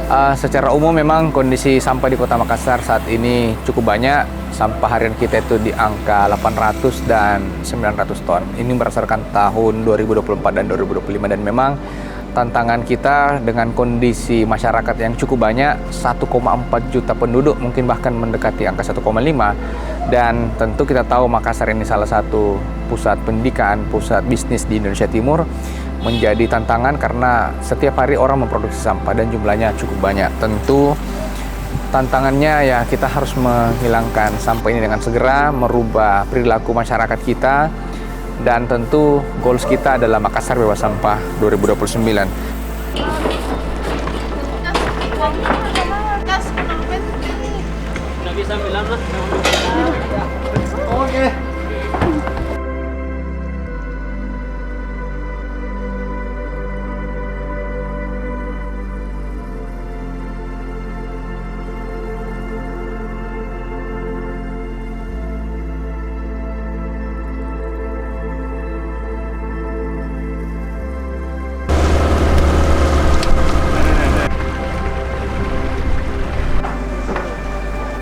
Secara umum memang kondisi sampah di Kota Makassar saat ini cukup banyak. Sampah harian kita itu di angka 800 dan 900 ton. Ini berdasarkan tahun 2024 dan 2025, dan memang tantangan kita dengan kondisi masyarakat yang cukup banyak, 1,4 juta penduduk, mungkin bahkan mendekati angka 1,5. Dan tentu kita tahu Makassar ini salah satu pusat pendidikan, pusat bisnis di Indonesia Timur, menjadi tantangan karena setiap hari orang memproduksi sampah dan jumlahnya cukup banyak. Tentu tantangannya ya kita harus menghilangkan sampah ini dengan segera, merubah perilaku masyarakat kita, dan tentu goals kita adalah Makassar bebas sampah 2029. Bisa bilang lah. Oke.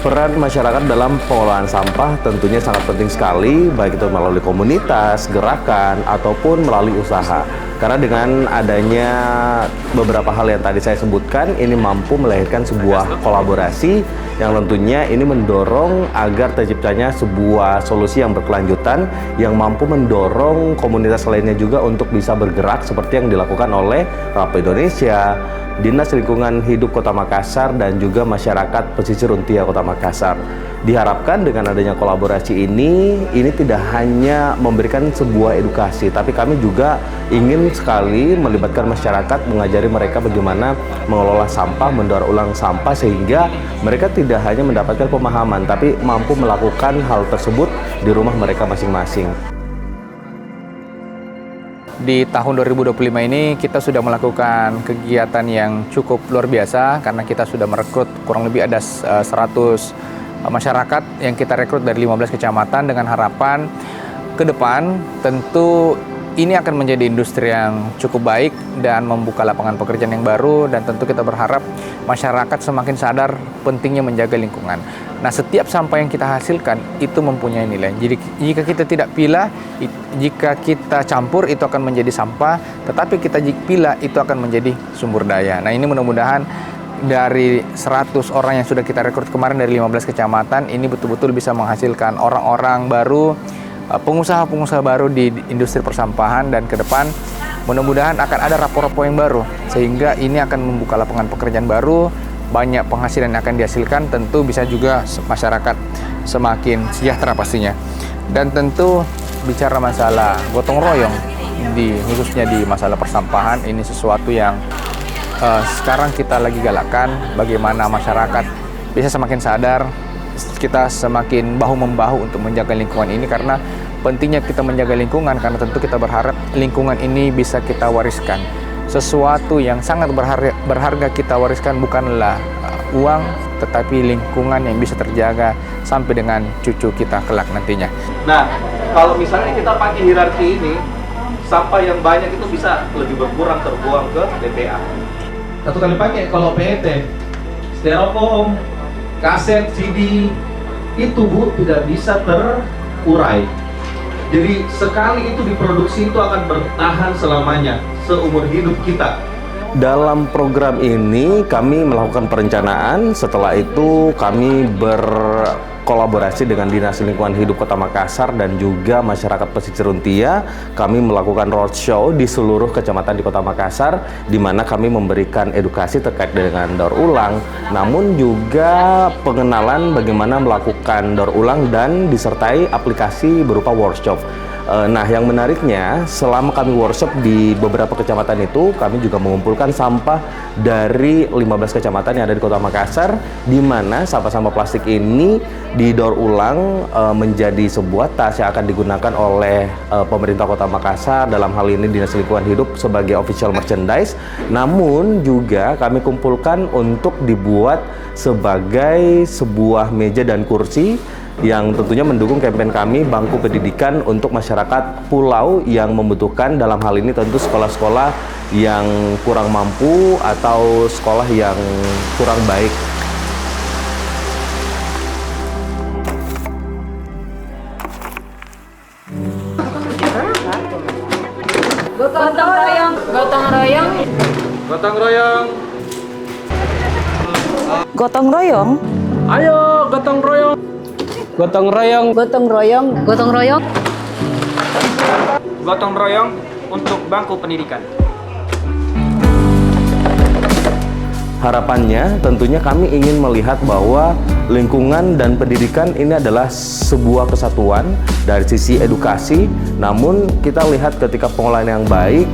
Peran masyarakat dalam pengolahan sampah tentunya sangat penting sekali, baik itu melalui komunitas, gerakan, ataupun melalui usaha. Karena dengan adanya beberapa hal yang tadi saya sebutkan, ini mampu melahirkan sebuah kolaborasi yang tentunya ini mendorong agar terciptanya sebuah solusi yang berkelanjutan, yang mampu mendorong komunitas lainnya juga untuk bisa bergerak seperti yang dilakukan oleh RAPA Indonesia, Dinas Lingkungan Hidup Kota Makassar, dan juga masyarakat pesisir Untia Kota Makassar. Diharapkan dengan adanya kolaborasi ini tidak hanya memberikan sebuah edukasi, tapi kami juga ingin sekali melibatkan masyarakat, mengajari mereka bagaimana mengelola sampah, mendaur ulang sampah, sehingga mereka tidak hanya mendapatkan pemahaman, tapi mampu melakukan hal tersebut di rumah mereka masing-masing. Di tahun 2025 ini kita sudah melakukan kegiatan yang cukup luar biasa karena kita sudah merekrut kurang lebih ada 100 masyarakat yang kita rekrut dari 15 kecamatan dengan harapan ke depan tentu ini akan menjadi industri yang cukup baik dan membuka lapangan pekerjaan yang baru, dan tentu kita berharap masyarakat semakin sadar pentingnya menjaga lingkungan. Nah, setiap sampah yang kita hasilkan itu mempunyai nilai. Jadi jika kita tidak pilah, jika kita campur itu akan menjadi sampah, tetapi kita pilah itu akan menjadi sumber daya. Nah, ini mudah-mudahan dari 100 orang yang sudah kita rekrut kemarin dari 15 kecamatan, ini betul-betul bisa menghasilkan orang-orang baru, pengusaha-pengusaha baru di industri persampahan, dan ke depan mudah-mudahan akan ada rapor-rapor yang baru sehingga ini akan membuka lapangan pekerjaan baru, banyak penghasilan yang akan dihasilkan, tentu bisa juga masyarakat semakin sejahtera pastinya. Dan tentu bicara masalah gotong royong khususnya di masalah persampahan, ini sesuatu yang sekarang kita lagi galakkan, bagaimana masyarakat bisa semakin sadar, kita semakin bahu-membahu untuk menjaga lingkungan ini, karena pentingnya kita menjaga lingkungan karena tentu kita berharap lingkungan ini bisa kita wariskan. Sesuatu yang sangat berharga kita wariskan bukanlah uang, tetapi lingkungan yang bisa terjaga sampai dengan cucu kita kelak nantinya. Nah, kalau misalnya kita pakai hierarki ini, sampah yang banyak itu bisa lebih berkurang terbuang ke TPA. Satu kali pakai, kalau PET, styrofoam, kaset, CD, itu Bu tidak bisa terurai. Jadi sekali itu diproduksi itu akan bertahan selamanya, seumur hidup kita. Dalam program ini kami melakukan perencanaan, setelah itu kami berkolaborasi dengan Dinas Lingkungan Hidup Kota Makassar dan juga masyarakat pesisir Untia. Kami melakukan roadshow di seluruh kecamatan di Kota Makassar, di mana kami memberikan edukasi terkait dengan daur ulang, namun juga pengenalan bagaimana melakukan daur ulang dan disertai aplikasi berupa workshop. Nah, yang menariknya, selama kami workshop di beberapa kecamatan itu, kami juga mengumpulkan sampah dari 15 kecamatan yang ada di Kota Makassar, di mana sampah-sampah plastik ini didaur ulang menjadi sebuah tas yang akan digunakan oleh pemerintah Kota Makassar, dalam hal ini Dinas Lingkungan Hidup sebagai official merchandise. Namun juga kami kumpulkan untuk dibuat sebagai sebuah meja dan kursi yang tentunya mendukung kampanye kami Bangku Pendidikan untuk masyarakat pulau yang membutuhkan, dalam hal ini tentu sekolah-sekolah yang kurang mampu atau sekolah yang kurang baik. Gotong royong, gotong royong, Gotong royong. Gotong royong. Ayo gotong royong. Gotong royong. gotong royong, gotong royong. Gotong royong untuk Bangku Pendidikan. Harapannya tentunya kami ingin melihat bahwa lingkungan dan pendidikan ini adalah sebuah kesatuan dari sisi edukasi, namun kita lihat ketika pengolahan yang baik,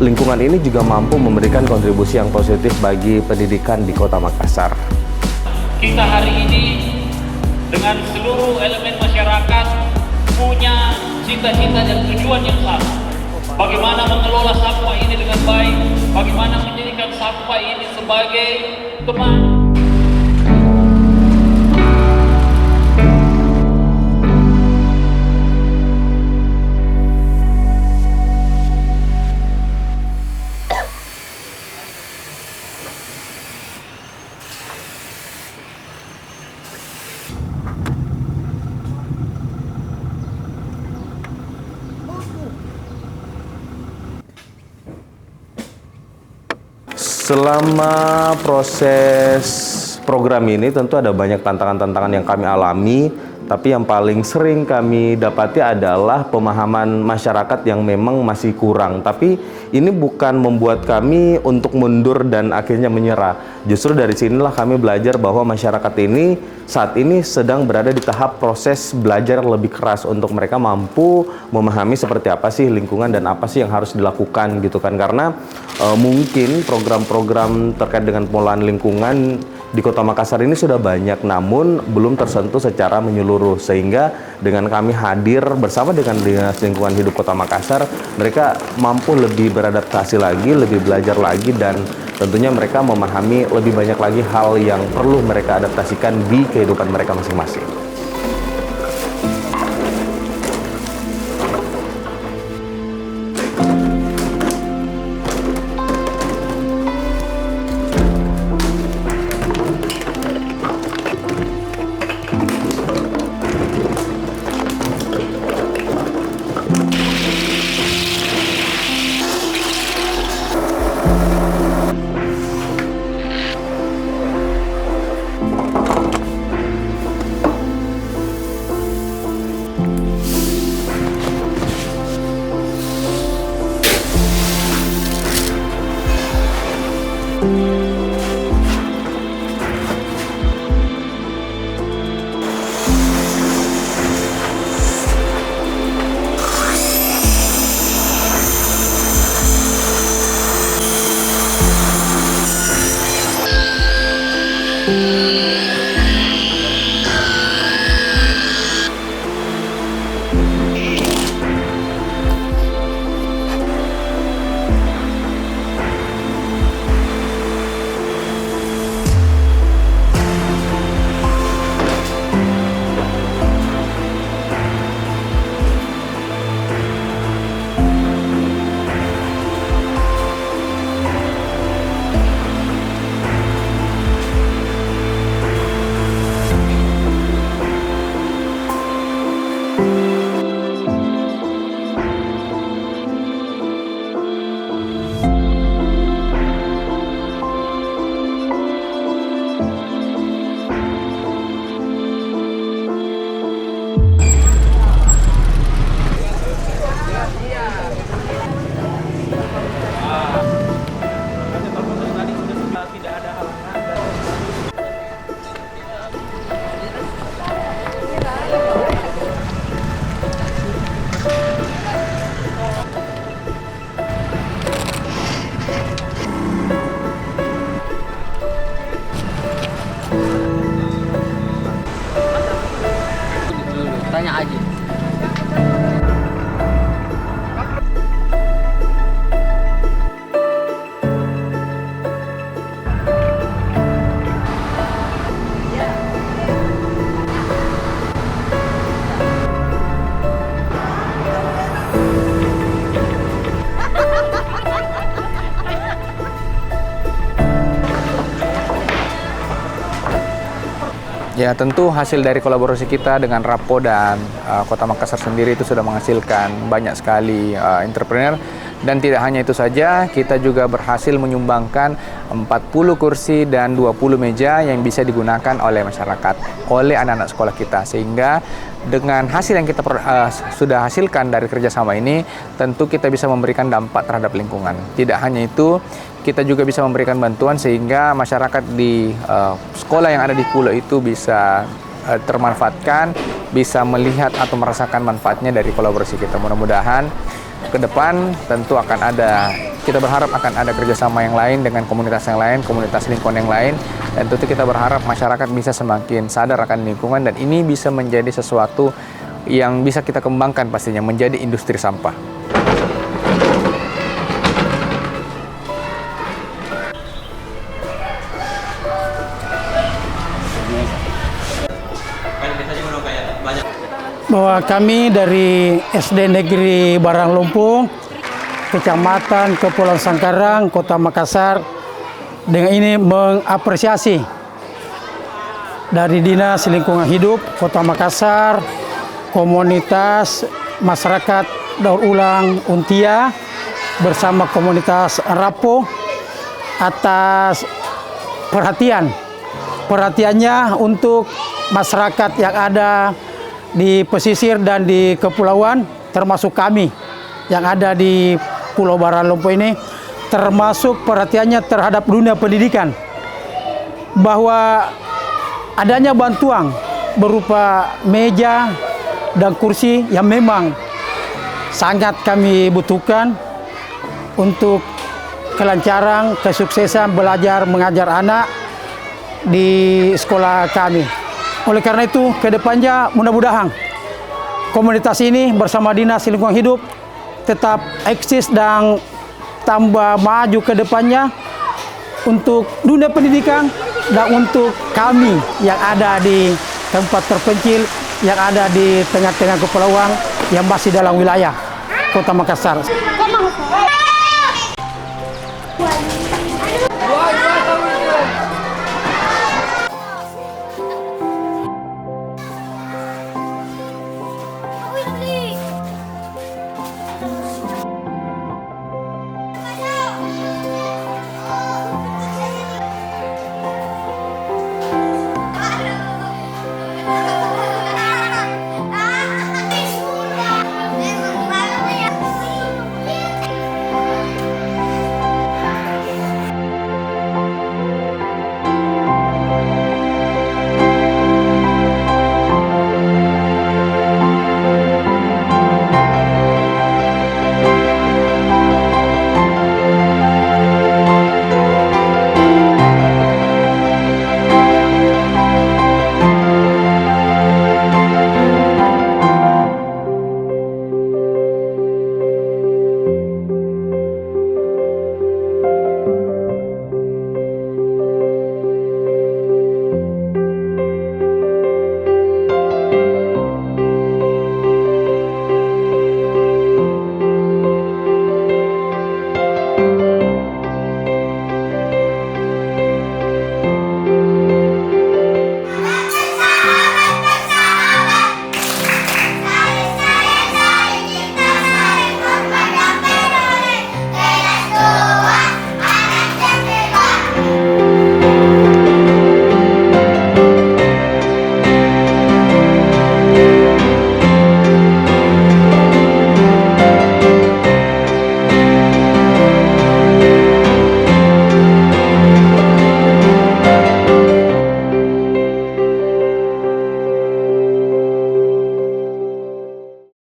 lingkungan ini juga mampu memberikan kontribusi yang positif bagi pendidikan di Kota Makassar. Kita hari ini dengan seluruh elemen masyarakat punya cita-cita dan tujuan yang sama. Bagaimana mengelola sampah ini dengan baik, bagaimana menjadikan sampah ini sebagai teman. Selama proses program ini tentu ada banyak tantangan-tantangan yang kami alami, tapi yang paling sering kami dapati adalah pemahaman masyarakat yang memang masih kurang. Tapi ini bukan membuat kami untuk mundur dan akhirnya menyerah. Justru dari sinilah kami belajar bahwa masyarakat ini saat ini sedang berada di tahap proses belajar lebih keras untuk mereka mampu memahami seperti apa sih lingkungan dan apa sih yang harus dilakukan gitu kan. Karena mungkin program-program terkait dengan pengelolaan lingkungan di Kota Makassar ini sudah banyak, namun belum tersentuh secara menyeluruh. Sehingga dengan kami hadir bersama dengan Dinas Lingkungan Hidup Kota Makassar, mereka mampu lebih beradaptasi lagi, lebih belajar lagi, dan tentunya mereka memahami lebih banyak lagi hal yang perlu mereka adaptasikan di kehidupan mereka masing-masing. Ya, tentu hasil dari kolaborasi kita dengan Rapo dan Kota Makassar sendiri itu sudah menghasilkan banyak sekali entrepreneur. Dan tidak hanya itu saja, kita juga berhasil menyumbangkan 40 kursi dan 20 meja yang bisa digunakan oleh masyarakat, oleh anak-anak sekolah kita. Sehingga dengan hasil yang kita sudah hasilkan dari kerjasama ini, tentu kita bisa memberikan dampak terhadap lingkungan. Tidak hanya itu, kita juga bisa memberikan bantuan sehingga masyarakat di sekolah yang ada di pulau itu bisa termanfaatkan, bisa melihat atau merasakan manfaatnya dari kolaborasi kita. Mudah-mudahan ke depan tentu akan ada, kita berharap akan ada kerjasama yang lain dengan komunitas yang lain, komunitas lingkungan yang lain, dan tentu kita berharap masyarakat bisa semakin sadar akan lingkungan, dan ini bisa menjadi sesuatu yang bisa kita kembangkan pastinya, menjadi industri sampah. Bahwa kami dari SD Negeri Barang Lumpung, Kecamatan Kepulauan Sangkarang, Kota Makassar, dengan ini mengapresiasi dari Dinas Lingkungan Hidup Kota Makassar, komunitas masyarakat daur ulang Untia bersama komunitas Rapo atas perhatiannya untuk masyarakat yang ada di pesisir dan di kepulauan, termasuk kami yang ada di Pulau Barang Lumpung ini, termasuk perhatiannya terhadap dunia pendidikan, bahwa adanya bantuan berupa meja dan kursi yang memang sangat kami butuhkan untuk kelancaran, kesuksesan belajar mengajar anak di sekolah kami. Oleh karena itu, ke depannya mudah-mudahan komunitas ini bersama Dinas Lingkungan Hidup tetap eksis dan tambah maju ke depannya untuk dunia pendidikan dan untuk kami yang ada di tempat terpencil, yang ada di tengah-tengah kepulauan yang masih dalam wilayah Kota Makassar.